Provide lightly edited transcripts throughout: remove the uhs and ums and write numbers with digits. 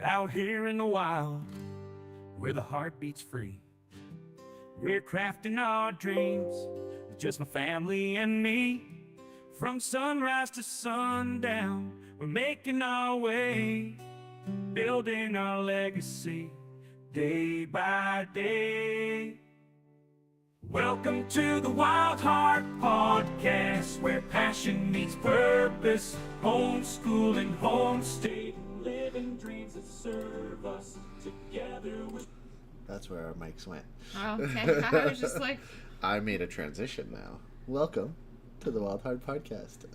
Out here in the wild, where the heart beats free, we're crafting our dreams, just my family and me. From sunrise to sundown, we're making our way, building our legacy, day by day. Welcome to the Wildheart Podcast, where passion meets purpose, homeschooling, homestay, living dreams that serve us together with... That's where our mics went. Okay, I was just like... I made a transition now. Welcome to the Wildheart Podcast.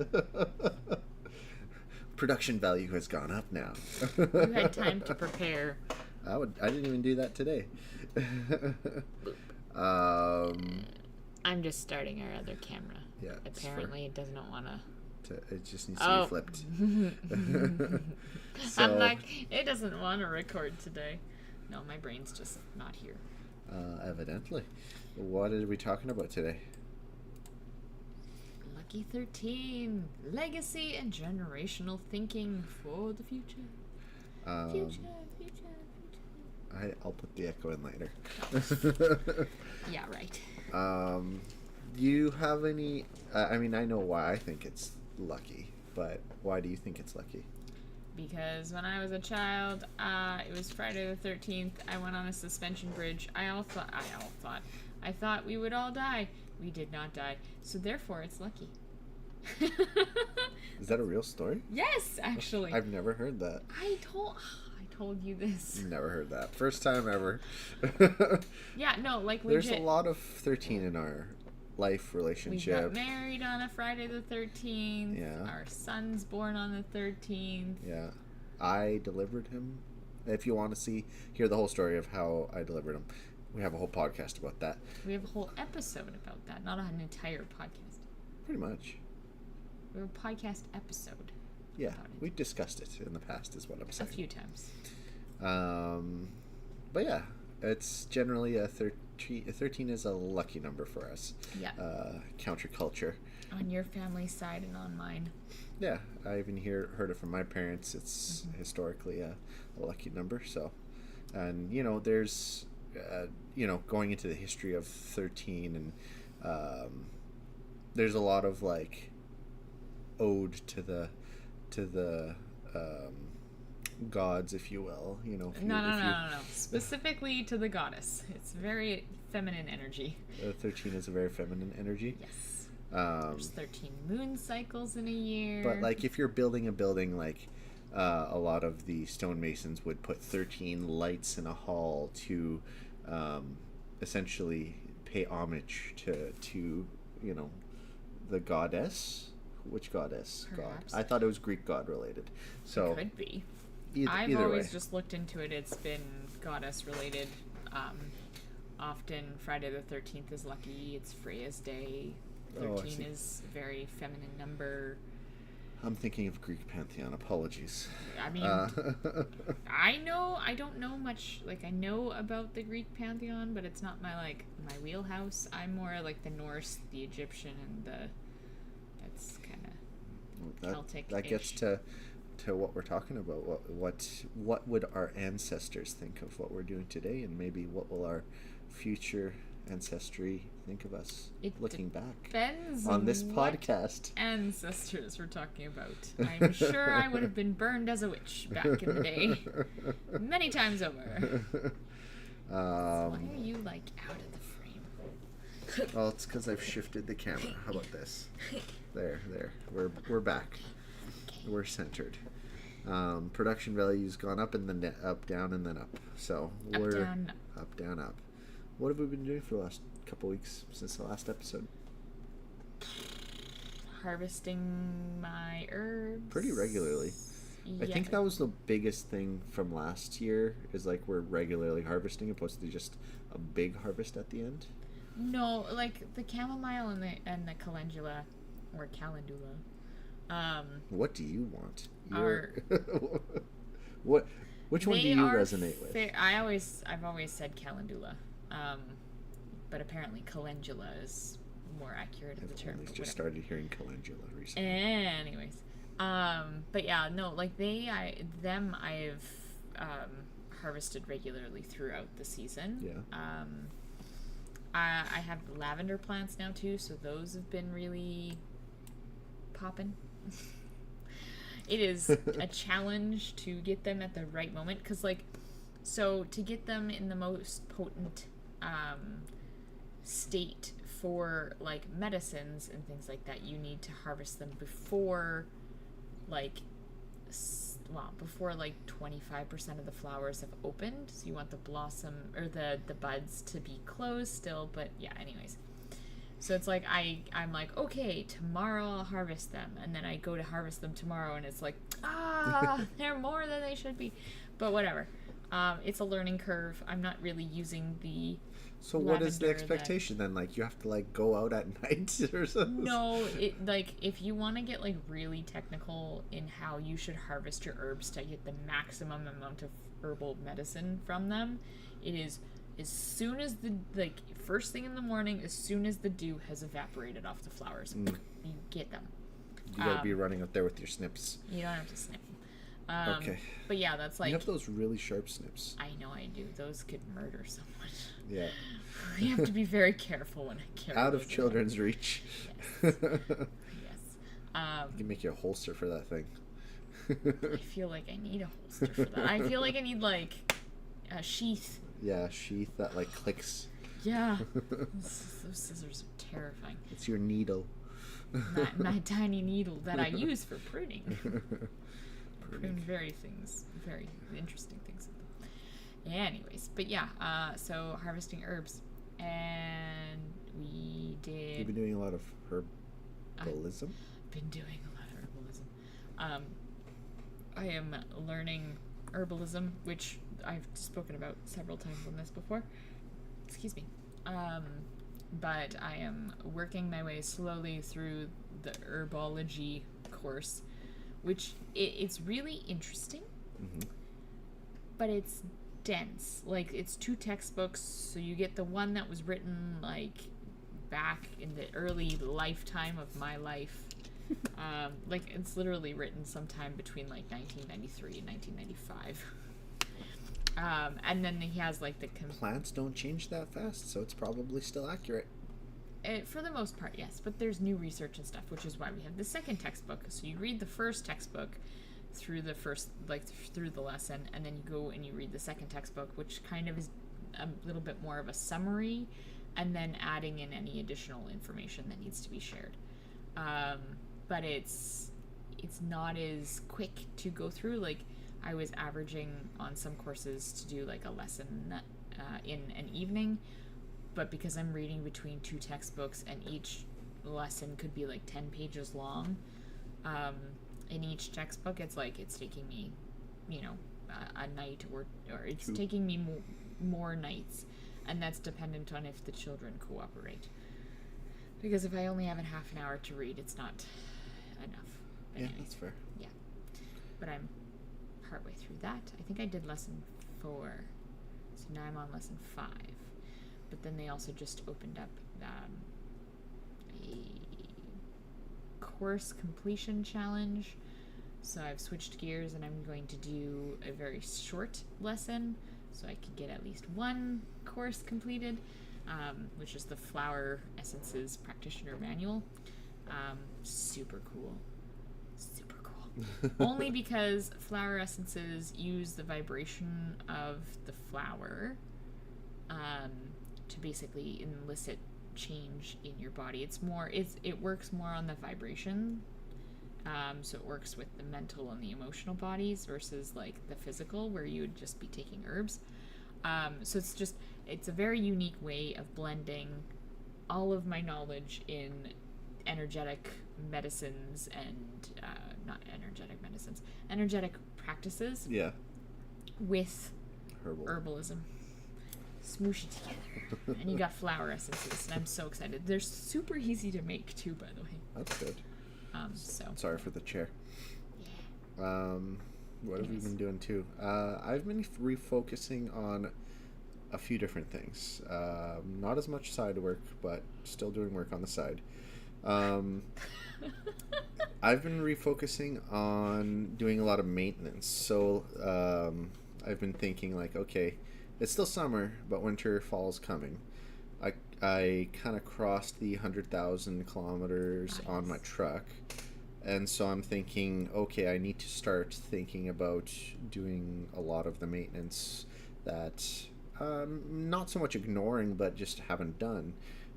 Production value has gone up now. You had time to prepare. I didn't even do that today. I'm just starting our other camera. Yeah. Apparently it does not want to... It just needs to be flipped. So, I'm like, it doesn't want to record today. No, my brain's just not here. Evidently. What are we talking about today? Lucky 13. Legacy and generational thinking for the future. Future. I'll put the echo in later. Yeah, right. Do you have any... I mean, I know why I think it's lucky, but why do you think it's lucky? Because when I was a child, it was Friday the 13th. I went on a suspension bridge. I thought we would all die. We did not die. So therefore, it's lucky. Is that a real story? Yes, actually. I've never heard that. I told you this. Never heard that. First time ever. Yeah, no, like legit. There's a lot of 13 in our life relationship. We got married on a Friday the 13th. Yeah. Our son's born on the 13th. Yeah. I delivered him. If you want to hear the whole story of how I delivered him, we have a whole podcast about that. We have a whole episode about that, not an entire podcast. Pretty much. We have a podcast episode. Yeah, we discussed it in the past is what I'm saying. A few times. But yeah, it's generally a 13 is a lucky number for us. Yeah. Counterculture. On your family's side and on mine. Yeah, I even heard it from my parents. It's historically a lucky number. So, and there's going into the history of 13 and there's a lot of like ode to the gods, if you will. No. Specifically to the goddess. It's very feminine energy. 13 is a very feminine energy. Yes. There's 13 moon cycles in a year. But like if you're building a building, like a lot of the stonemasons would put 13 lights in a hall to essentially pay homage to the goddess. Which goddess? Perhaps. God. I thought it was Greek god related. So it could be. I've always just looked into it. It's been goddess related. Often Friday the 13th is lucky. It's Freya's day. 13 is a very feminine number. I'm thinking of Greek pantheon. Apologies. I mean, I don't know much. Like, I know about the Greek pantheon, but it's not my wheelhouse. I'm more like the Norse, the Egyptian, and that's kind of Celtic. That gets to what we're talking about. What would our ancestors think of what we're doing today, and maybe what will our future ancestry think of us looking back depends on this podcast? Ancestors we're talking about. I'm sure I would have been burned as a witch back in the day, many times over. So why are you out of the frame? Well, it's because I've shifted the camera. How about this? There. We're back. Okay. We're centered. Production value's gone up and then up, down, and then up. So we're up, down, up. What have we been doing for the last couple weeks since the last episode? Harvesting my herbs. Pretty regularly. Yeah. I think that was the biggest thing from last year, is we're regularly harvesting opposed to just a big harvest at the end. No, like the chamomile and the calendula or calendula. What do you want? Which one do you resonate with? I've always said calendula. But apparently calendula is more accurate of the term. I've just started hearing calendula recently. Anyways, but yeah, no, like I've harvested regularly throughout the season. Yeah. I have lavender plants now too, so those have been really popping. It is a challenge to get them at the right moment, because so to get them in the most potent state for medicines and things like that, you need to harvest them before 25% of the flowers have opened. So you want the blossom or the buds to be closed still, but yeah, anyways. So it's I'm okay, tomorrow I'll harvest them, and then I go to harvest them tomorrow and it's they're more than they should be, but whatever. It's a learning curve. I'm not really using the So what is the expectation then? You have to go out at night or something? No, if you want to get really technical in how you should harvest your herbs to get the maximum amount of herbal medicine from them, it is as soon as the first thing in the morning, as soon as the dew has evaporated off the flowers, you get them. You gotta be running up there with your snips. You don't have to snip. Okay. But yeah, that's You have those really sharp snips. I know I do. Those could murder someone. Yeah. You have to be very careful when I carry Out of children's reach. Yes. Yes. You can make you a holster for that thing. I feel like I need a holster for that. I feel like I need a sheath. Yeah, a sheath that clicks. Yeah. Those scissors are terrifying. It's your needle. My tiny needle that I use for pruning. Prune very interesting things. Anyways, but yeah, so harvesting herbs, and we did. You've been doing a lot of herbalism. I've been doing a lot of herbalism. I am learning herbalism, which I've spoken about several times on this before. Excuse me. But I am working my way slowly through the herbology course, which it's really interesting, but it's dense. It's 2 textbooks, so you get the one that was written back in the early lifetime of my life. It's literally written sometime between 1993 and 1995. And then he has the Plants don't change that fast, so it's probably still accurate. For the most part, yes, but there's new research and stuff, which is why we have the second textbook. So you read the first textbook through the first, through the lesson, and then you go and you read the second textbook, which kind of is a little bit more of a summary, and then adding in any additional information that needs to be shared. But it's not as quick to go through. I was averaging on some courses to do a lesson in an evening, but because I'm reading between 2 textbooks and each lesson could be 10 pages long, in each textbook it's taking me a night or it's taking me more nights, and that's dependent on if the children cooperate, because if I only have a half an hour to read, it's not enough. But yeah, anyway, that's fair. Yeah, but I'm partway through that. I think I did lesson 4, so now I'm on lesson 5. But then they also just opened up a course completion challenge, so I've switched gears and I'm going to do a very short lesson so I could get at least 1 course completed, which is the Flower Essences Practitioner Manual. Super cool. Only because flower essences use the vibration of the flower to basically elicit change in your body. It works more on the vibration, so it works with the mental and the emotional bodies versus the physical, where you would just be taking herbs. So it's a very unique way of blending all of my knowledge in energetic medicines and energetic practices. Yeah. With herbalism. Smoosh it together. And you got flower essences, and I'm so excited. They're super easy to make too, by the way. That's good. So sorry for the chair. Yeah. What have you been doing too? I've been refocusing on a few different things. Not as much side work, but still doing work on the side. I've been refocusing on doing a lot of maintenance. So I've been thinking like, okay, it's still summer, but winter, fall's coming. I kind of crossed the 100,000 kilometers on my truck, and so I'm thinking, okay, I need to start thinking about doing a lot of the maintenance that not so much ignoring, but just haven't done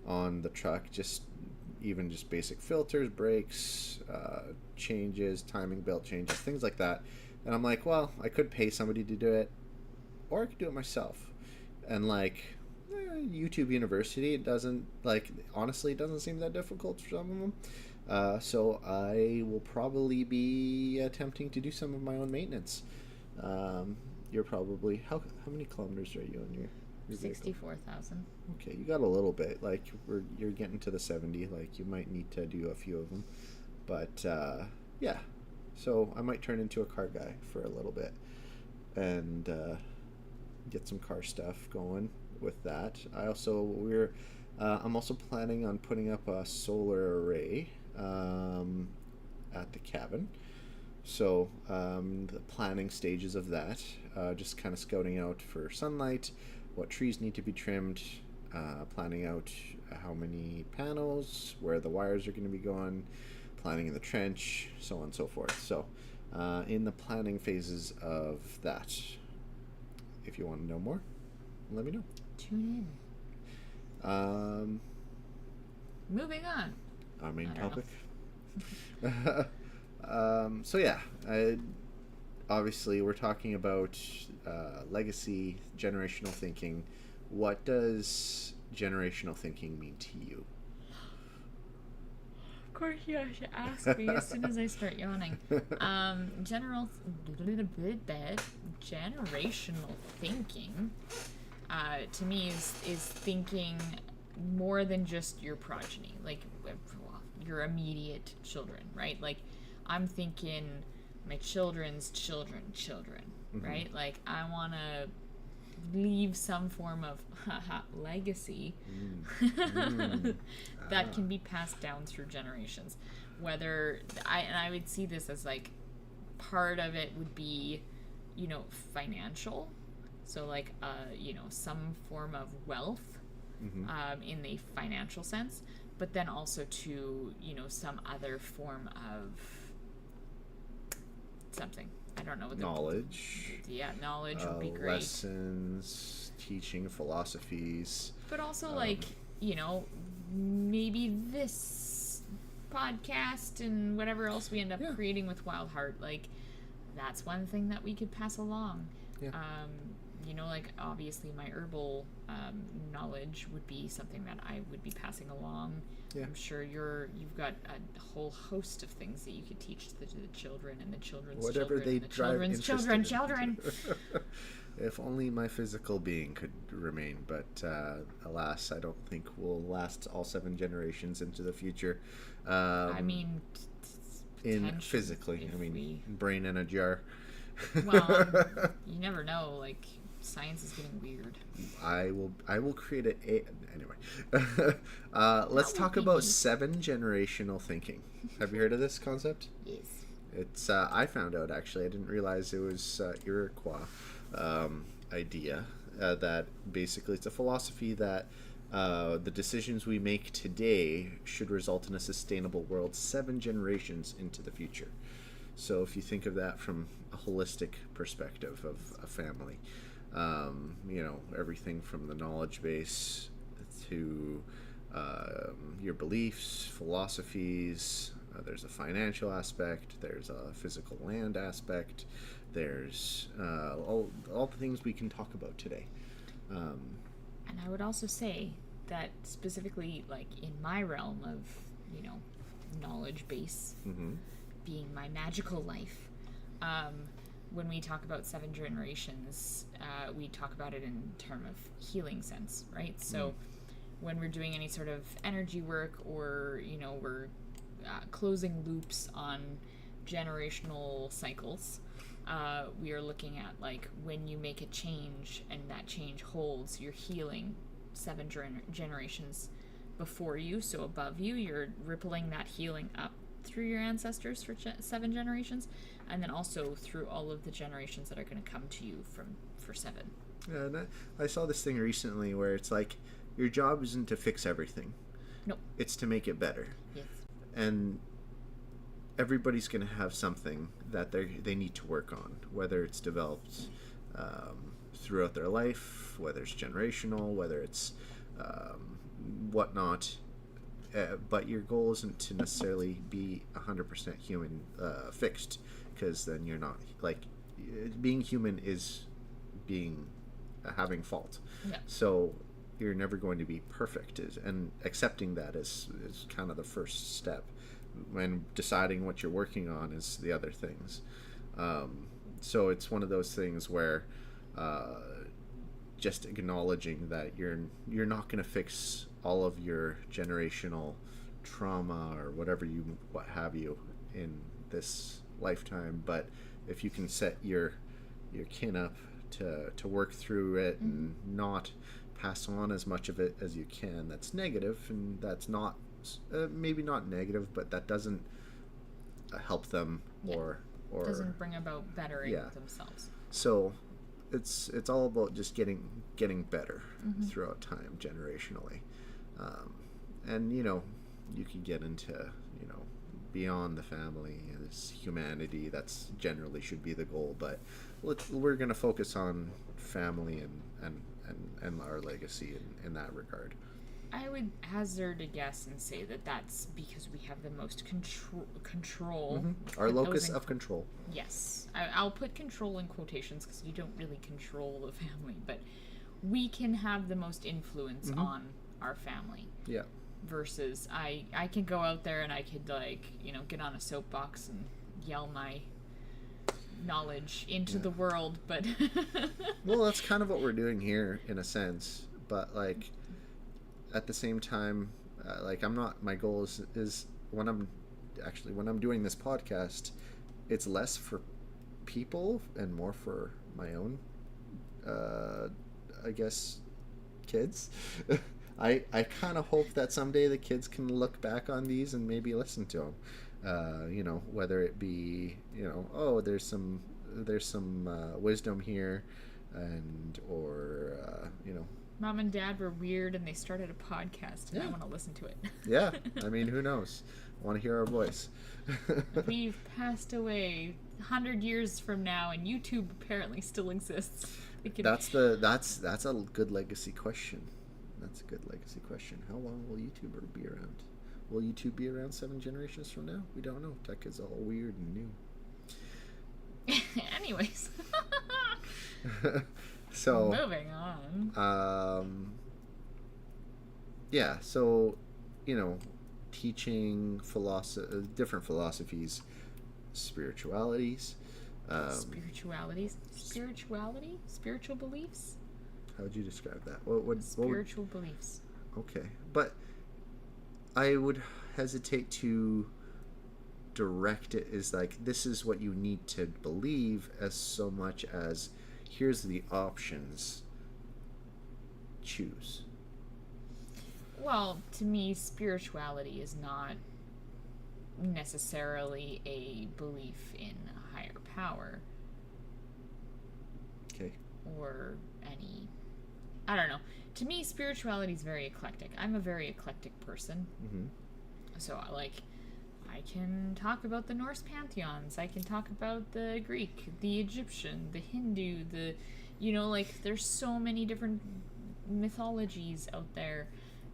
on the truck. Just basic filters, brakes, changes, timing belt changes, things like that. And I'm like, well, I could pay somebody to do it, or I could do it myself. And like YouTube University, it doesn't, like, honestly, it doesn't seem that difficult for some of them. So I will probably be attempting to do some of my own maintenance. You're probably, how many kilometers are you on your 64,000. Okay, you got a little bit. Like, you're getting to the 70. Like, you might need to do a few of them. But yeah, so I might turn into a car guy for a little bit and get some car stuff going with that. I'm also planning on putting up a solar array at the cabin. So the planning stages of that, just kind of scouting out for sunlight, what trees need to be trimmed, planning out how many panels, where the wires are going to be going, planning in the trench, so on and so forth. So in the planning phases of that, if you want to know more, let me know. Tune in. Moving on. Our main topic. So yeah, obviously we're talking about legacy, generational thinking. What does generational thinking mean to you? Of course you have to ask me as soon as I start yawning. Generational thinking, to me, is thinking more than just your progeny, like your immediate children, right? Like, I'm thinking my children's children, mm-hmm. right? Like, I want to leave some form of legacy that can be passed down through generations. Whether I would see this as, like, part of it would be, financial, so like some form of wealth, mm-hmm. In the financial sense, but then also to some other form of something. I don't know what knowledge. Knowledge would be great. Lessons, teaching, philosophies. But also, maybe this podcast and whatever else we end up creating with Wildheart, like, that's one thing that we could pass along. Yeah. Obviously my herbal knowledge would be something that I would be passing along. Yeah. I'm sure you've got a whole host of things that you could teach the children and the children's whatever children. They and the children's children. If only my physical being could remain, but alas, I don't think we'll last all 7 generations into the future. Physically, brain in a jar. Well, you never know. Like, science is getting weird. I will create anyway. Let's talk about 7 generational thinking. Have you heard of this concept? Yes. It's I found out, actually. I didn't realize it was Iroquois idea. That basically it's a philosophy that the decisions we make today should result in a sustainable world 7 generations into the future. So if you think of that from a holistic perspective of a family, everything from the knowledge base to your beliefs, philosophies, there's a financial aspect, there's a physical land aspect, there's all the things we can talk about today. And I would also say that specifically, like, in my realm of, knowledge base, mm-hmm. being my magical life, when we talk about 7 generations, we talk about it in term of healing sense, right? So when we're doing any sort of energy work, or we're closing loops on generational cycles, we are looking at, like, when you make a change and that change holds, you're healing 7 generations before you, so above you, you're rippling that healing up through your ancestors for 7 generations, and then also through all of the generations that are going to come to you for 7. Yeah, and I saw this thing recently where it's like your job isn't to fix everything. No. It's to make it better. Yes. And everybody's going to have something that they need to work on, whether it's developed throughout their life, whether it's generational, whether it's whatnot. But your goal isn't to necessarily be 100% human fixed, because then you're not, like, being human is being having fault. Yeah. So you're never going to be perfect, and accepting that is kind of the first step. When deciding what you're working on is the other things. So it's one of those things where just acknowledging that you're not going to fix all of your generational trauma or what have you in this lifetime, but if you can set your kin up to work through it and not pass on as much of it as you can that's negative, and that's not maybe not negative, but that doesn't help them or doesn't bring about bettering themselves. So it's all about just getting better throughout time generationally, and you can get into beyond the family as humanity. That's generally should be the goal, but we're going to focus on family and our legacy in that regard. I would hazard a guess and say that that's because we have the most control. Our locus of control. Yes. I'll put control in quotations because you don't really control the family, but we can have the most influence on our family. Yeah. Versus I can go out there and I could get on a soapbox and yell my knowledge into the world, but well, that's kind of what we're doing here in a sense, but like at the same time, my goal is when I'm doing this podcast, it's less for people and more for my own I guess kids. I kind of hope that someday the kids can look back on these and maybe listen to them. Whether it be, there's some wisdom here, or Mom and Dad were weird and they started a podcast and I want to listen to it. Yeah, I mean, who knows? I want to hear our voice. We've passed away 100 years from now and YouTube apparently still exists. That's a good legacy question. That's a good legacy question. How long will YouTube be around? Will YouTube be around 7 generations from now? We don't know. Tech is all weird and new. Anyways. So moving on. Yeah. So, teaching different philosophies, spiritualities. Spiritual beliefs. How would you describe that? Spiritual beliefs. Okay, but I would hesitate to direct it as like this is what you need to believe, as so much as here's the options. Choose. Well, to me, spirituality is not necessarily a belief in a higher power. Okay. Or any... I don't know. To me, spirituality is very eclectic. I'm a very eclectic person. Mm-hmm. So, I can talk about the Norse pantheons. I can talk about the Greek, the Egyptian, the Hindu, there's so many different mythologies out there.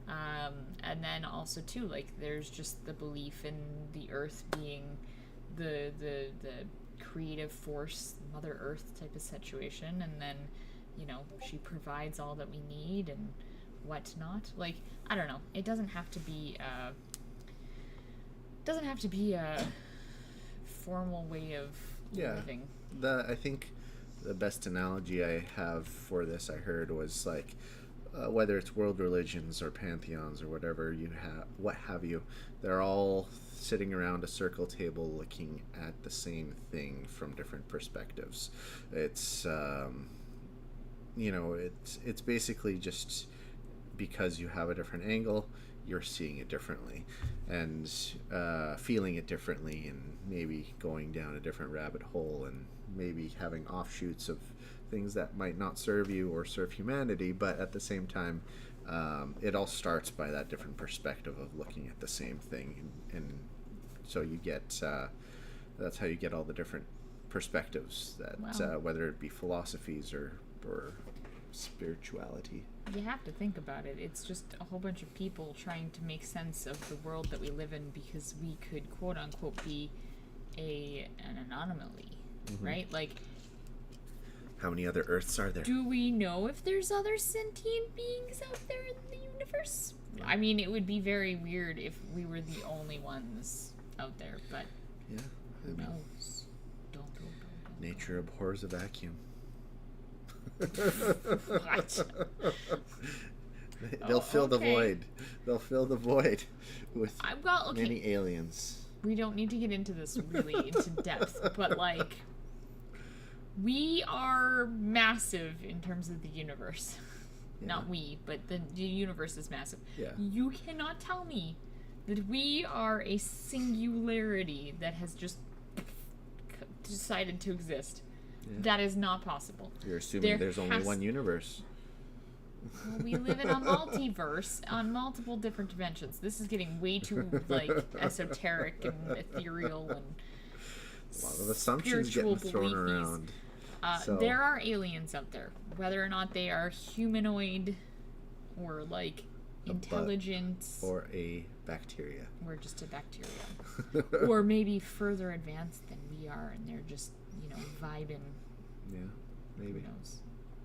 And then also, too, there's just the belief in the earth being the creative force, Mother Earth type of situation. And then, she provides all that we need and whatnot. I don't know. It doesn't have to be a formal way of living. I think the best analogy I have for this I heard was whether it's world religions or pantheons or whatever what have you, they're all sitting around a circle table looking at the same thing from different perspectives. It's it's basically just because you have a different angle, you're seeing it differently and feeling it differently, and maybe going down a different rabbit hole, and maybe having offshoots of things that might not serve you or serve humanity, but at the same time, it all starts by that different perspective of looking at the same thing, and so you get that's how you get all the different perspectives that Wow. whether it be philosophies or spirituality. You have to think about it. It's just a whole bunch of people trying to make sense of the world that we live in, because we could quote unquote be an anomaly, right? Like, How many other Earths are there? do we know if there's other sentient beings out there in the universe? I mean, it would be very weird if we were the only ones out there, but Yeah, who I mean, knows? Don't. nature abhors a vacuum. What? They'll fill the okay. void. They'll fill the void with Well, okay. many aliens. We don't need to get into this really into depth, but like, we are massive in terms of the universe. Yeah. Not we, but the universe is massive. Yeah. You cannot tell me that we are a singularity that has just decided to exist. Yeah. That is not possible. You're assuming there's only has- one universe. Well, we live in a multiverse on multiple different dimensions. This is getting way too like esoteric and ethereal and A lot of assumptions getting spiritual thrown beliefs. around. So- There are aliens out there, whether or not they are humanoid or like intelligent, Or a bacteria. or just a bacteria, or maybe further advanced than we are, and they're just vibing. Yeah, maybe. Who knows?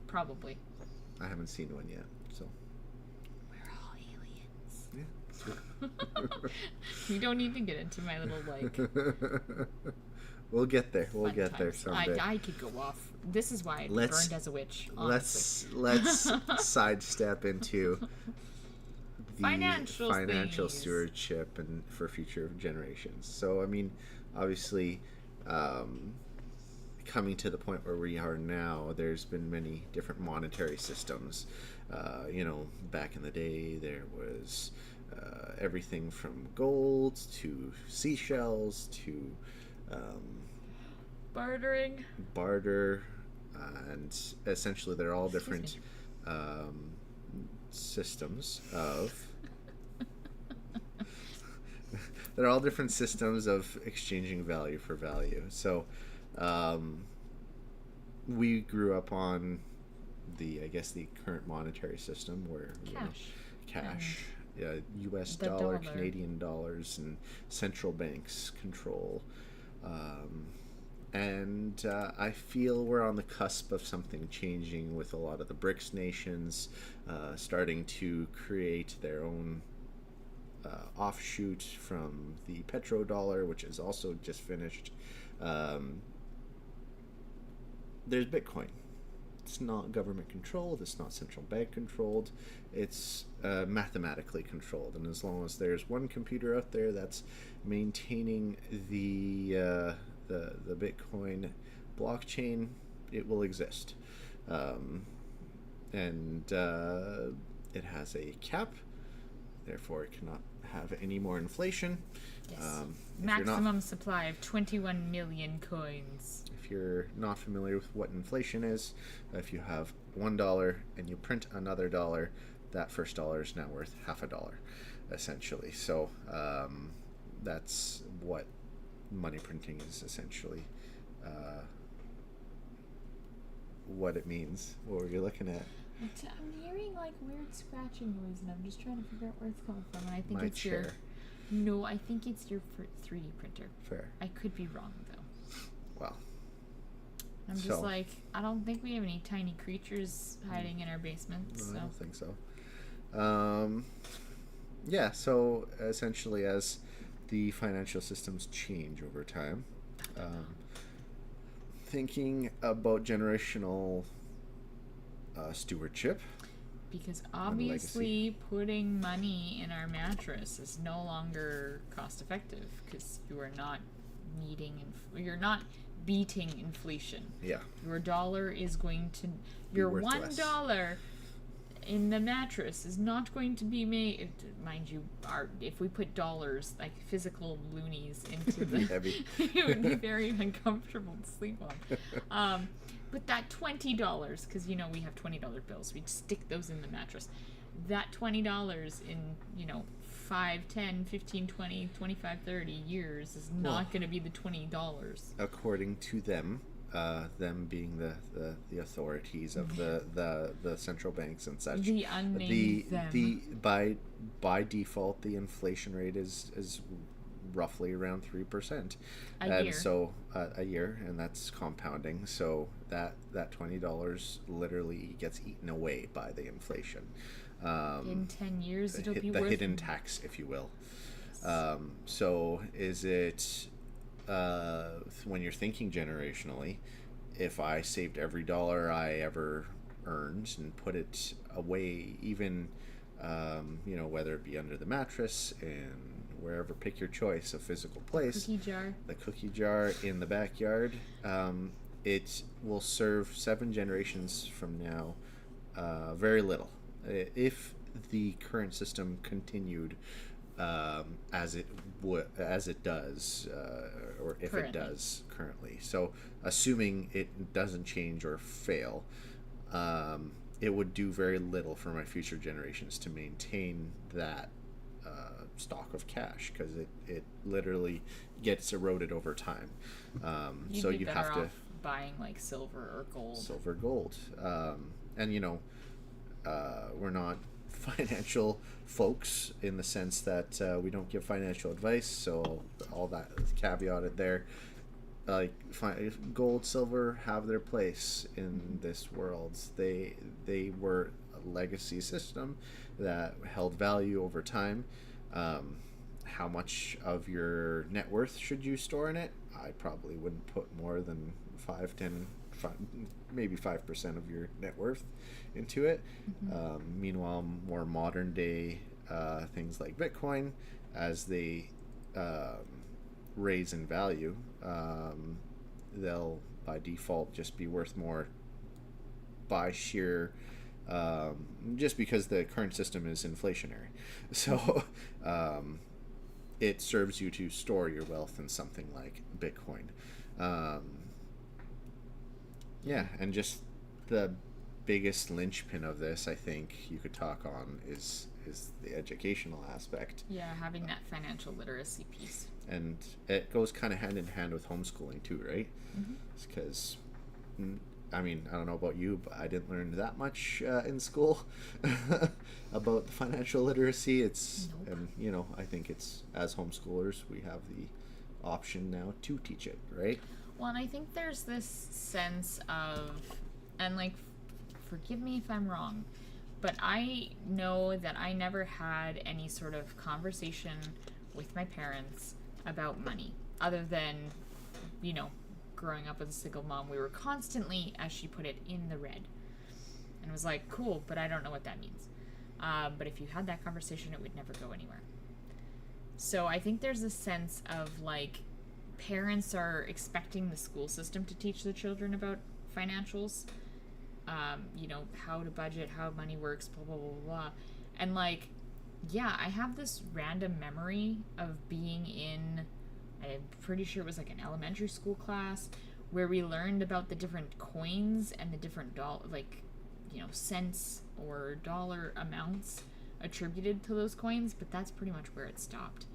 Probably. I haven't seen one yet, so. We're all aliens. Yeah. We don't need to get into my little like. We'll get there. We'll fun get there times. someday. I could go off. This is why I Let's- burned as a witch. Honestly. Let's sidestep into the Financial financial things. stewardship and for future generations. So I mean, obviously, coming to the point where we are now, there's been many different monetary systems. Back in the day, there was everything from gold to seashells to Bartering. barter, and essentially they're all Excuse different systems of they're all different systems of exchanging value for value. So we grew up on the current monetary system where cash, US the dollar, dollar. Canadian dollars, and central banks control. And I feel we're on the cusp of something changing with a lot of the BRICS nations starting to create their own offshoot from the petrodollar, which is also just finished. There's Bitcoin. It's not government controlled. It's not central bank controlled. It's mathematically controlled. And as long as there's one computer out there that's maintaining the Bitcoin blockchain, it will exist. And it has a cap, therefore it cannot have any more inflation. Yes. If you're not- Maximum supply of 21 million coins. If you're not familiar with what inflation is, if you have $1 and you print another dollar, that first dollar is now worth half a dollar, essentially. So that's what money printing is essentially. What it means. What were you looking at? I'm hearing like weird scratching noise, and I'm just trying to figure out where it's coming from. And I think My it's chair. No, I think it's your 3D printer. Fair. I could be wrong though. Well, I'm just So- like, I don't think we have any tiny creatures hiding in our basement. no, So I don't think so. Yeah, so essentially as the financial systems change over time, thinking about generational stewardship. because legacy. obviously putting money in our mattress is no longer cost effective because you are not you're not beating inflation. Yeah. Your dollar is going to your worth $1 less. in the mattress is not going to be made. Mind you, if we put dollars, like physical loonies, into the, heavy. it would be very uncomfortable to sleep on. But that $20, because we have $20 bills, we'd stick those in the mattress. That $20 in 5, 10, 15, 20, 25, 30 years is not going to be the $20. According to them, them being the authorities of the central banks and such, The unnamed them. By default, the inflation rate is roughly around 3% a year. So a year, and that's compounding. So that $20 literally gets eaten away by the inflation. In 10 years, it'll be the worth hidden tax, if you will. So is it when you're thinking generationally, if I saved every dollar I ever earned and put it away, even whether it be under the mattress and wherever, pick your choice, a physical place, the cookie jar in the backyard, it will serve 7 generations from now very little. If the current system continued as it does, or if currently. It does currently. So, assuming it doesn't change or fail, it would do very little for my future generations to maintain that stock of cash, because it literally gets eroded over time. You'd so be you better have to off buying like silver or gold. And we're not financial folks in the sense that we don't give financial advice, so all that is caveated there. Like gold, silver have their place in this world. They were a legacy system that held value over time. How much of your net worth should you store in it? I probably wouldn't put more than 5, 10, 5, maybe 5% of your net worth into it. Meanwhile, more modern day things like Bitcoin, as they raise in value, they'll by default just be worth more by sheer just because the current system is inflationary. So it serves you to store your wealth in something like Bitcoin. And just the biggest linchpin of this, I think you could talk on, is the educational aspect. Yeah, having that financial literacy piece. And it goes kind of hand in hand with homeschooling too, right? Because, I mean, I don't know about you, but I didn't learn that much in school about the financial literacy. And I think it's, as homeschoolers, we have the option now to teach it, right? Well, and I think there's this sense of, and like, forgive me if I'm wrong, but I know that I never had any sort of conversation with my parents about money, other than, growing up as a single mom, we were constantly, as she put it, in the red. And it was like, cool, but I don't know what that means. But if you had that conversation, it would never go anywhere. So I think there's a sense of, like, parents are expecting the school system to teach their children about financials, how to budget, how money works, blah, blah, blah, blah. And, like, yeah, I have this random memory of being in, I'm pretty sure it was like an elementary school class, where we learned about the different coins and the different cents or dollar amounts attributed to those coins, but that's pretty much where it stopped.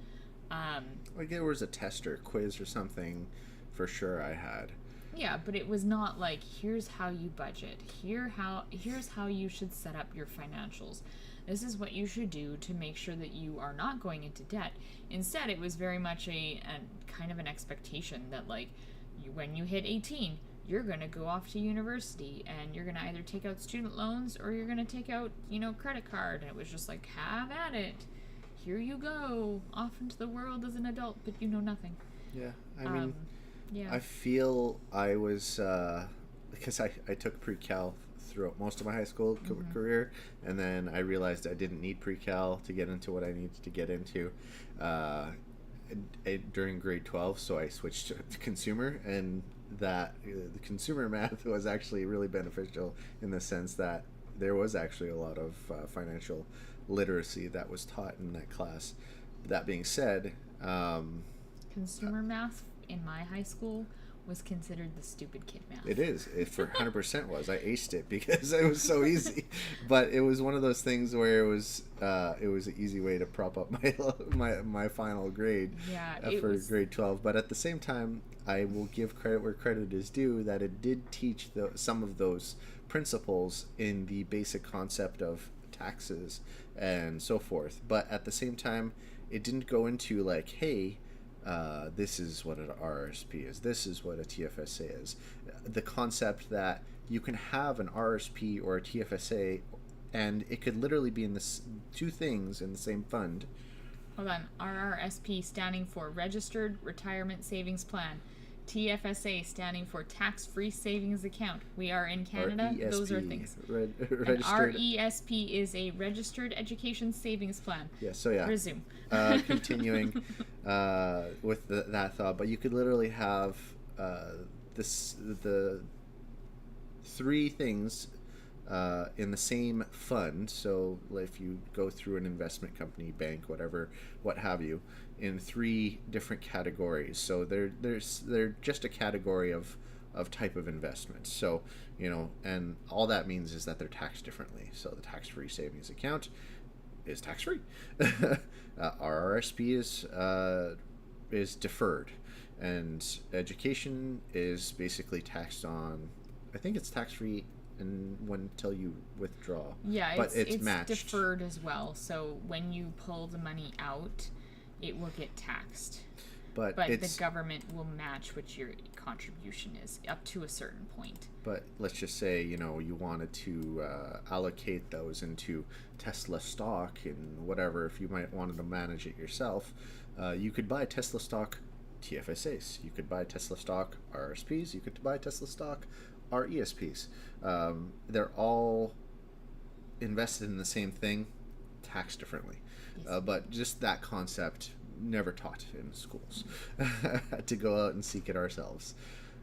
Like there was a test or quiz or something for sure I had. Yeah, but it was not like, here's how you budget. Here's how you should set up your financials. This is what you should do to make sure that you are not going into debt. Instead, it was very much a kind of an expectation that, like, when you hit 18, you're going to go off to university and you're going to either take out student loans or you're going to take out, credit card. And it was just like, have at it. Here you go, off into the world as an adult, but you know nothing. Yeah, I mean, yeah. I feel I was, because I took pre-cal throughout most of my high school career, and then I realized I didn't need pre-cal to get into what I needed to get into during grade 12, so I switched to consumer, and that the consumer math was actually really beneficial in the sense that there was actually a lot of financial literacy that was taught in that class. That being said, consumer math in my high school was considered the stupid kid math. it is. It for 100% was. I aced it because it was so easy. But it was one of those things where it was an easy way to prop up my final grade for grade 12. But at the same time, I will give credit where credit is due, that it did teach some of those principles in the basic concept of taxes and so forth. But at the same time, it didn't go into like, hey, this is what an RRSP is, this is what a TFSA is. The concept that you can have an RRSP or a TFSA and it could literally be in this two things in the same fund. Hold on. RRSP standing for Registered Retirement Savings Plan. TFSA standing for Tax-Free Savings Account. We are in Canada. RESP, those are things. Registered. An RESP is a Registered Education Savings Plan. Yeah, so yeah. Resume. Continuing with that thought, but you could literally have the three things in the same fund. So if you go through an investment company, bank, whatever, what have you, in three different categories. So they're just a category of type of investment. So, and all that means is that they're taxed differently. So the tax-free savings account is tax-free. RRSP is deferred, and education is basically taxed on. I think it's tax-free until you withdraw. Yeah, but it's matched. Deferred as well. So when you pull the money out, it will get taxed. But the government will match what your contribution is up to a certain point. But let's just say, you wanted to allocate those into Tesla stock and whatever. If you might wanted to manage it yourself, you could buy Tesla stock TFSAs. You could buy Tesla stock RSPs. You could buy Tesla stock RESPs. They're all invested in the same thing, taxed differently. Yes. But just that concept never taught in schools. Had to go out and seek it ourselves.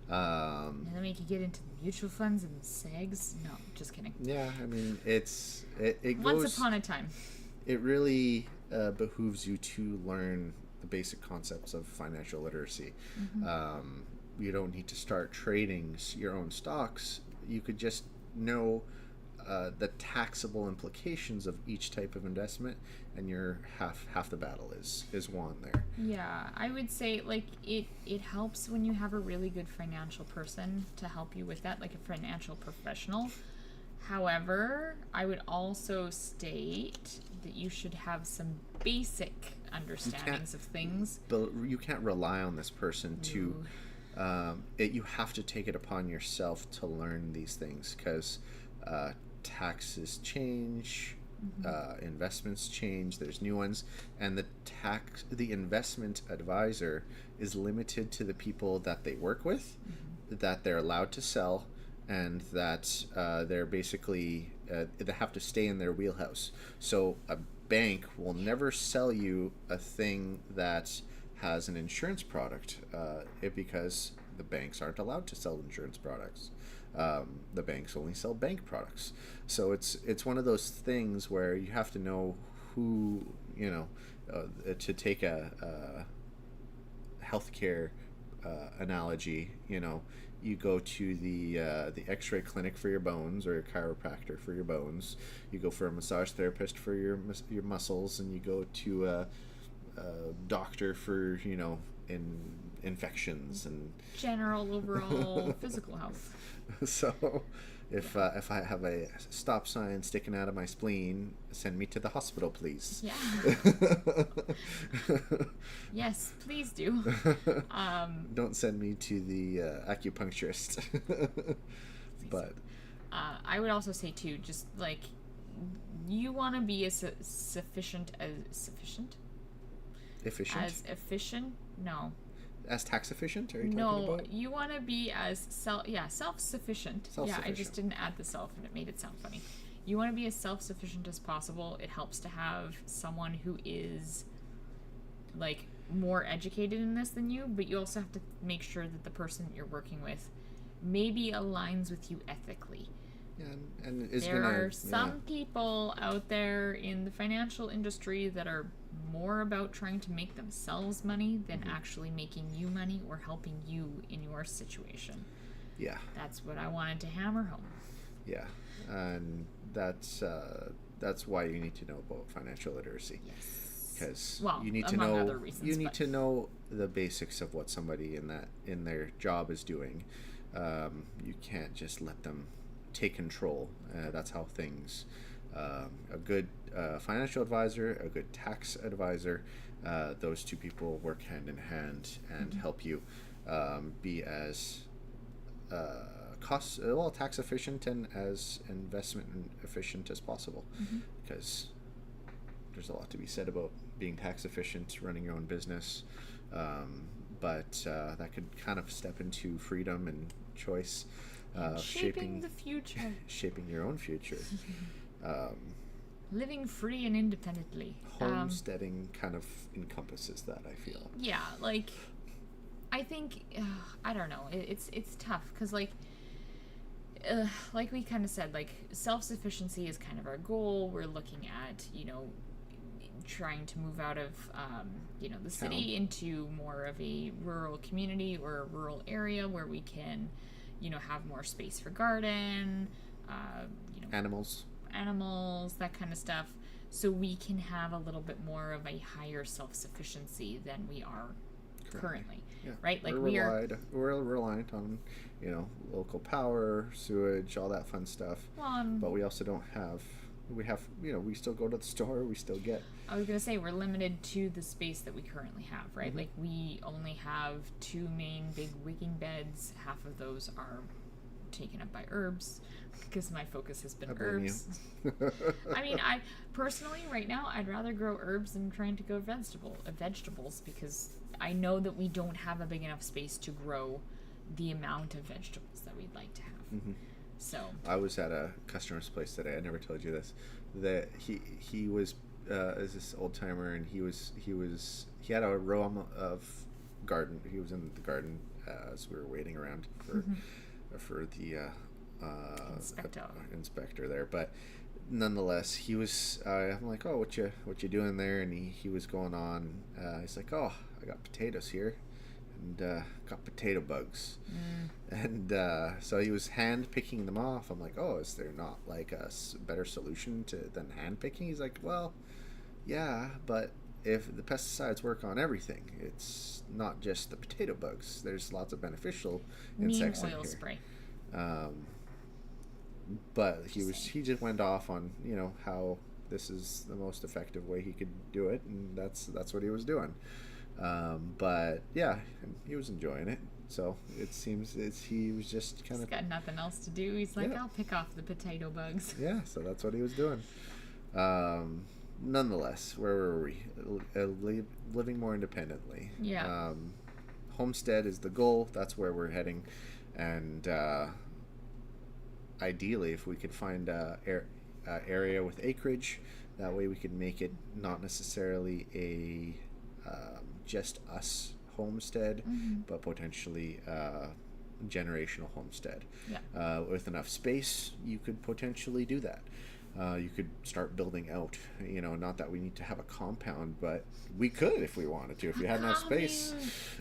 And then we could get into the mutual funds and SEGs. No, just kidding. Yeah, I mean, it goes... Once upon a time. It really behooves you to learn the basic concepts of financial literacy. Mm-hmm. You don't need to start trading your own stocks. You could just know the taxable implications of each type of investment, and you're half the battle is won there. Yeah, I would say it helps when you have a really good financial person to help you with that, like a financial professional. However, I would also state that you should have some basic understandings of things. But you can't rely on this person to. You have to take it upon yourself to learn these things, because taxes change, mm-hmm. Investments change, there's new ones, and the investment advisor is limited to the people that they work with, mm-hmm. that they're allowed to sell, and that they're basically they have to stay in their wheelhouse. So a bank will never sell you a thing that has an insurance product, because the banks aren't allowed to sell insurance products. The banks only sell bank products. So it's one of those things where you have to know who, to take a healthcare analogy. You go to the X-ray clinic for your bones, or a chiropractor for your bones. You go for a massage therapist for your muscles, and you go to a doctor for infections and general overall physical health. So if I have a stop sign sticking out of my spleen, send me to the hospital, please. Yeah. Yes, please do. Don't send me to the acupuncturist. But I would also say too, just like, you want to be as efficient. No. As tax efficient? Are you talking about? You want to be as self-sufficient. Yeah, I just didn't add the self and it made it sound funny. You want to be as self-sufficient as possible. It helps to have someone who is more educated in this than you, but you also have to make sure that the person you're working with maybe aligns with you ethically. and is There gonna, are some people out there in the financial industry that are more about trying to make themselves money than actually making you money or helping you in your situation. yeah. That's what I wanted to hammer home. Yeah, and that's why you need to know about financial literacy. Yes. Because Well, you need to among know other reasons, you need but- to know the basics of what somebody in their job is doing. You can't just let them take control. That's how things. A good financial advisor, a good tax advisor, those two people work hand in hand and help you be as tax efficient and as investment efficient as possible, because there's a lot to be said about being tax efficient, running your own business, but that could kind of step into freedom and choice, Shaping the future. shaping your own future. Living free and independently. Homesteading kind of encompasses that, I feel. Yeah, like, I think, I don't know, it's tough, because, like we kind of said, like, self-sufficiency is kind of our goal. We're looking at, trying to move out of, the city into more of a rural community or a rural area where we can, have more space for garden, animals, that kind of stuff, so we can have a little bit more of a higher self-sufficiency than we are currently. Yeah. Right? Like we're reliant on, local power, sewage, all that fun stuff. But we also don't have. We have, we still go to the store. We still get. I was gonna say we're limited to the space that we currently have, right? Like we only have 2 main big wicking beds. Half of those are taken up by herbs because my focus has been herbs. I mean, I personally right now I'd rather grow herbs than trying to grow vegetables because I know that we don't have a big enough space to grow the amount of vegetables that we'd like to have. So I was at a customer's place today. I never told you this. That he was is this old timer, and he had a row of garden. He was in the garden as we were waiting around for the inspector there. But nonetheless, he was. I'm like, oh, what you doing there? And he was going on. He's like, oh, I got potatoes here. And got potato bugs, and so he was hand picking them off. I'm like, oh, is there not like a better solution than hand picking? He's like, well, yeah, but if the pesticides work on everything, it's not just the potato bugs. There's lots of beneficial insects in here. Spray. But he just went off on how this is the most effective way he could do it, and that's what he was doing. But yeah, he was enjoying it. So it seems he was just kind of got nothing else to do. He's like, I'll pick off the potato bugs. Yeah, so that's what he was doing. Nonetheless, where were we? Living more independently. Yeah. Homestead is the goal. That's where we're heading, and ideally, if we could find a area with acreage, that way we could make it not necessarily a just us homestead, but potentially generational homestead. Yeah. With enough space, you could potentially do that. You could start building out. Not that we need to have a compound, but we could if we wanted to. If we had enough space.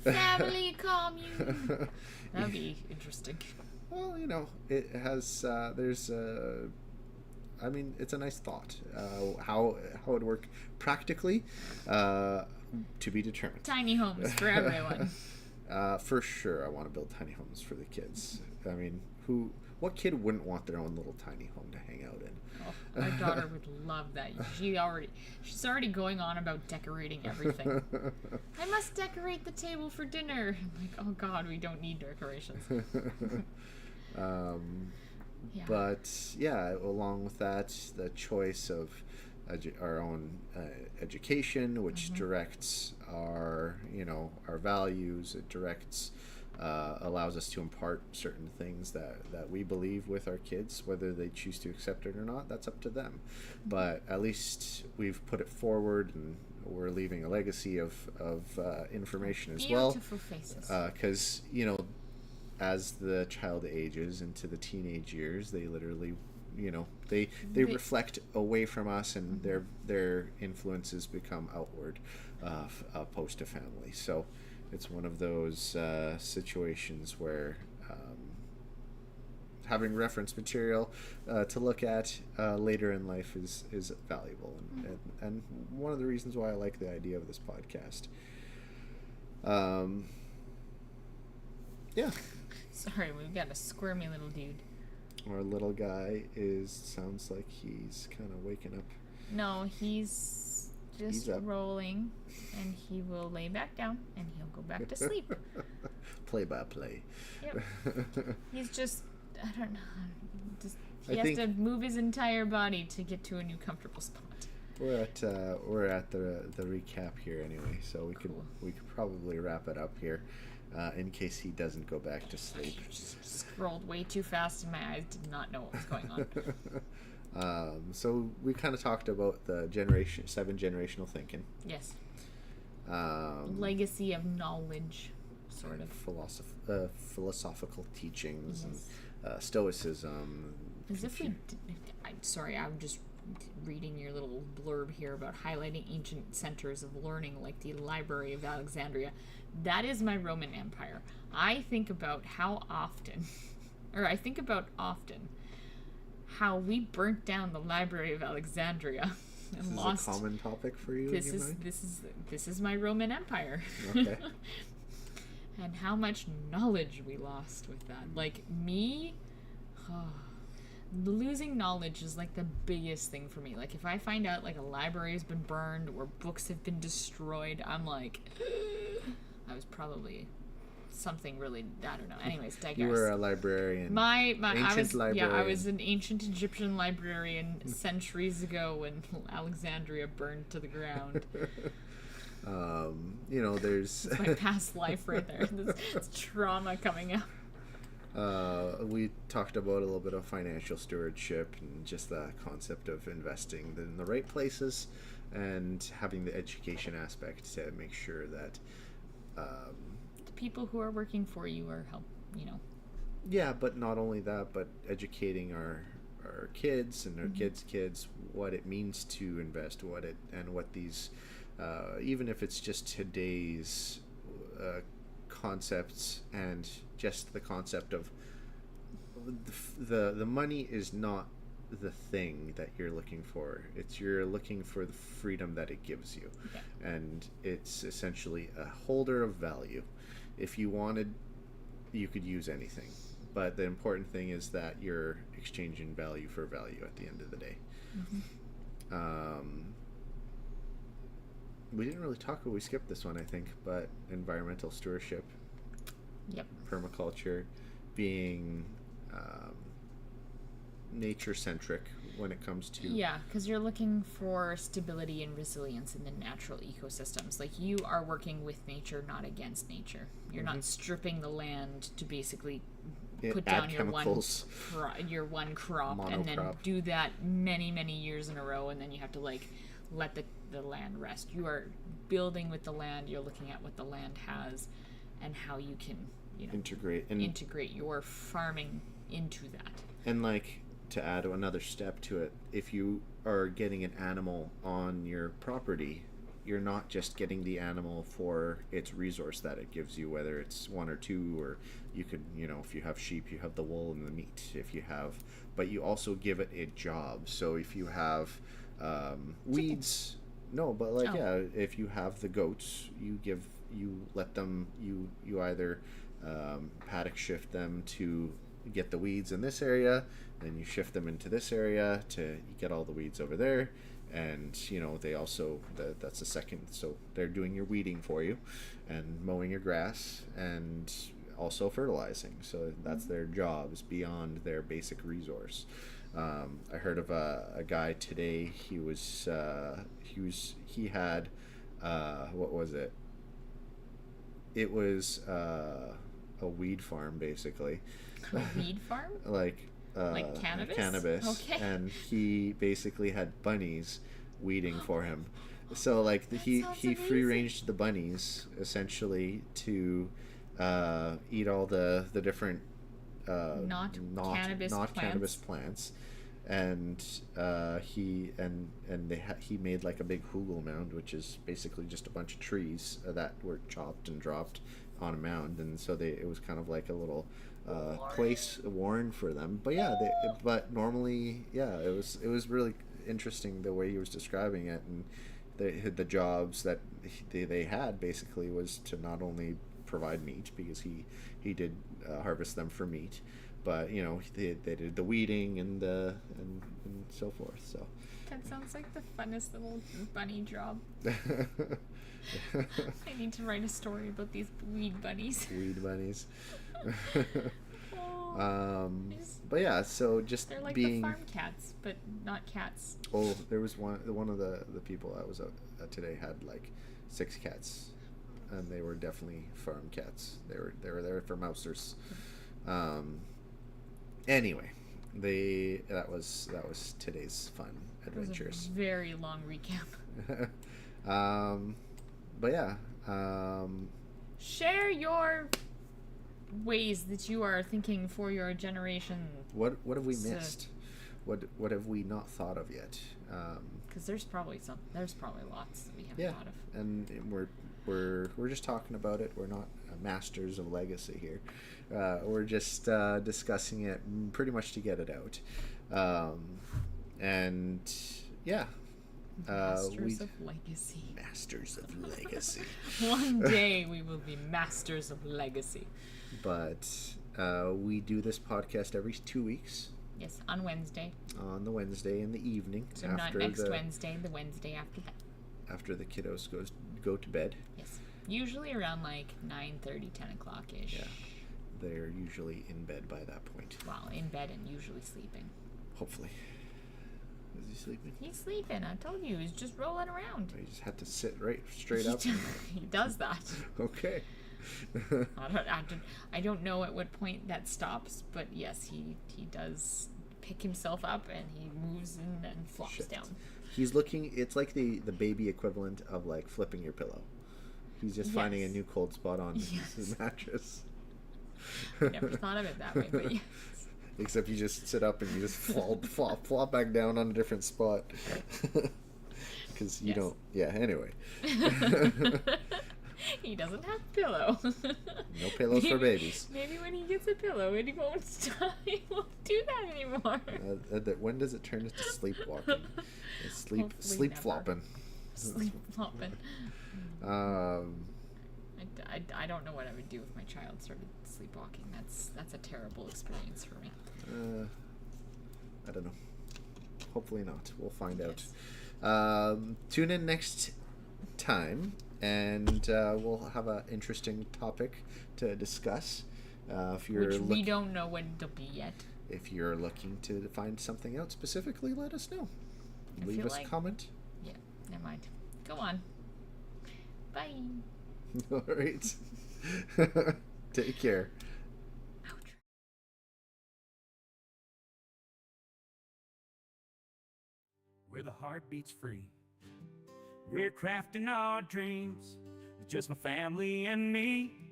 Family commune. That'd be interesting. Well, it has. There's. I mean, it's a nice thought. How it would work practically. To be determined. Tiny homes for everyone. For sure, I want to build tiny homes for the kids. I mean, what kid wouldn't want their own little tiny home to hang out in? Oh, my daughter would love that. She's already going on about decorating everything. I must decorate the table for dinner. I'm like, oh God, we don't need decorations. Yeah. But yeah, along with that, the choice of our own education, which directs our values. It directs, allows us to impart certain things that we believe with our kids. Whether they choose to accept it or not, that's up to them. But at least we've put it forward, and we're leaving a legacy of information as well. Beautiful faces. Because as the child ages into the teenage years, they literally, they reflect away from us, and their influences become outward post a family. So it's one of those situations where having reference material to look at later in life is valuable, and one of the reasons why I like the idea of this podcast. Yeah. Sorry, we've got a squirmy little dude. Our little guy sounds like he's kind of waking up. No, he's just rolling, and he will lay back down, and he'll go back to sleep. Play by play. Yep. He's just, I don't know, he has to move his entire body to get to a new comfortable spot. We're at the recap here anyway, so we could probably wrap it up here. In case he doesn't go back to sleep. You just scrolled way too fast and my eyes did not know what was going on. So we kind of talked about the 7 generational thinking. Yes. Legacy of knowledge, sort of. Philosophical teachings, yes. And stoicism. As if we sorry, I'm just reading your little blurb here about highlighting ancient centers of learning like the Library of Alexandria. That is my Roman Empire. I think about often how we burnt down the Library of Alexandria and this lost. Is a common topic for you. This is my Roman Empire. Okay. And how much knowledge we lost with that. Like me, losing knowledge is like the biggest thing for me. Like if I find out like a library has been burned or books have been destroyed, I'm like, I was probably something really, I don't know. Anyways, digress. You were a librarian. Librarian. I was an ancient Egyptian librarian centuries ago when Alexandria burned to the ground. There's it's my past life right there. This trauma coming out. We talked about a little bit of financial stewardship and just the concept of investing in the right places and having the education aspect to make sure that the people who are working for you are Yeah, but not only that, but educating our kids and our kids what it means to invest, what these even if it's just today's concepts, and just the concept of the money is not the thing that you're looking for. You're looking for the freedom that it gives you. Okay. And it's essentially a holder of value. If you wanted, you could use anything, but the important thing is that you're exchanging value for value at the end of the day. We didn't really talk about, we skipped this one I think, but environmental stewardship. Yep. Permaculture, being nature-centric when it comes to... Yeah, because you're looking for stability and resilience in the natural ecosystems. Like, you are working with nature, not against nature. You're not stripping the land to basically put down your one crop and then do that many, many years in a row, and then you have to, like, let the land rest. You are building with the land. You're looking at what the land has and how you can, integrate your farming into that. And, like, to add another step to it, if you are getting an animal on your property, you're not just getting the animal for its resource that it gives you, whether it's one or two, or you could, if you have sheep, you have the wool and the meat. But you also give it a job. So if you have weeds, if you have the goats, you let them, you either paddock shift them to get the weeds in this area, then you shift them into this area to get all the weeds over there, and they also that's the second, so they're doing your weeding for you and mowing your grass and also fertilizing. So that's their jobs beyond their basic resource. I heard of a guy today. He had what was it? It was a weed farm, basically. A weed farm? like cannabis? Cannabis. Okay. And he basically had bunnies weeding for him. So he free ranged the bunnies essentially to eat all the different Not cannabis plants. cannabis plants, and he made like a big hugel mound, which is basically just a bunch of trees that were chopped and dropped on a mound, and so it was kind of like a little place, a warren for them. But yeah, but normally, yeah, it was really interesting the way he was describing it, and the jobs that they had basically was to not only provide meat, because he did harvest them for meat, but you know, they did the weeding and so forth. So That sounds like the funnest little bunny job. I need to write a story about these weed bunnies. Weed bunnies. Oh, but yeah, so just they're like being the farm cats, but not cats. Oh, there was one of the people that was out today had like 6 cats, and they were definitely farm cats. They were there for mousers. Anyway, that was today's fun adventures. It was a very long recap. But yeah, share your ways that you are thinking for your generation. What have we missed? What have we not thought of yet? Because there's probably lots that we haven't thought of. And we're just talking about it. We're not masters of legacy here. We're just discussing it pretty much to get it out. And yeah. Masters of legacy. Masters of legacy. One day we will be masters of legacy. But we do this podcast every 2 weeks. Yes, on Wednesday. On the Wednesday in the evening. So not next Wednesday, the Wednesday after that. After the kiddos go to bed. Yes. Usually around like 9:30, 10 o'clock-ish. Yeah. They're usually in bed by that point. Well, in bed and usually sleeping. Hopefully. Is he sleeping? He's sleeping. I told you. He's just rolling around. He just had to sit straight up. He does that. Okay. I don't know at what point that stops, but yes, he does pick himself up and he moves and flops down. He's looking. It's like the baby equivalent of like flipping your pillow. He's just finding a new cold spot on his mattress. Never thought of it that way, but yes. Except you just sit up and you just flop back down on a different spot. Because you don't. Yeah. Anyway. He doesn't have a pillow. No pillows for babies. Maybe when he gets a pillow, he won't do that anymore. When does it turn into sleepwalking? Sleep flopping. Sleep flopping. I don't know what I would do if my child started sleepwalking. That's a terrible experience for me. I don't know. Hopefully not. We'll find out. Tune in next time, and we'll have an interesting topic to discuss. Which we don't know what it'll be yet. If you're looking to find something out specifically, let us know. Leave us a comment. Yeah, never mind. Go on. Bye. All right. Take care. Ouch. Where the heart beats free. We're crafting our dreams. Just my family and me.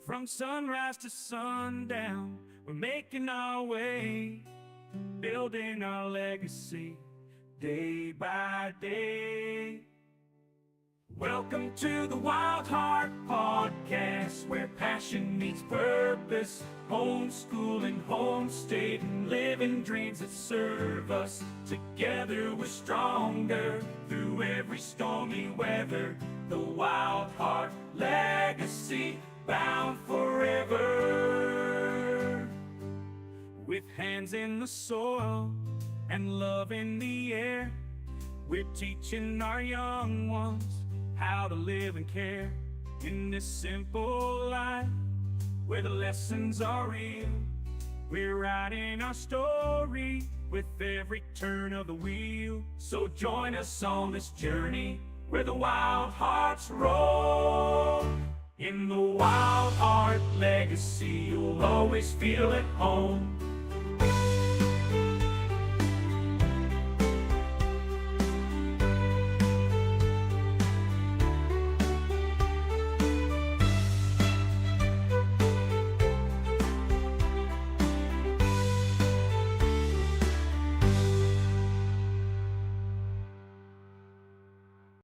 From sunrise to sundown, we're making our way. Building our legacy day by day. Welcome to the Wildheart Podcast, where passion meets purpose, homeschooling, homesteading, living dreams that serve us. Together we're stronger through every stormy weather. The Wildheart Legacy, bound forever. With hands in the soil and love in the air, we're teaching our young ones how to live and care in this simple life where the lessons are real. We're writing our story with every turn of the wheel. So join us on this journey where the wild hearts roll. In the Wild Heart Legacy, you'll always feel at home.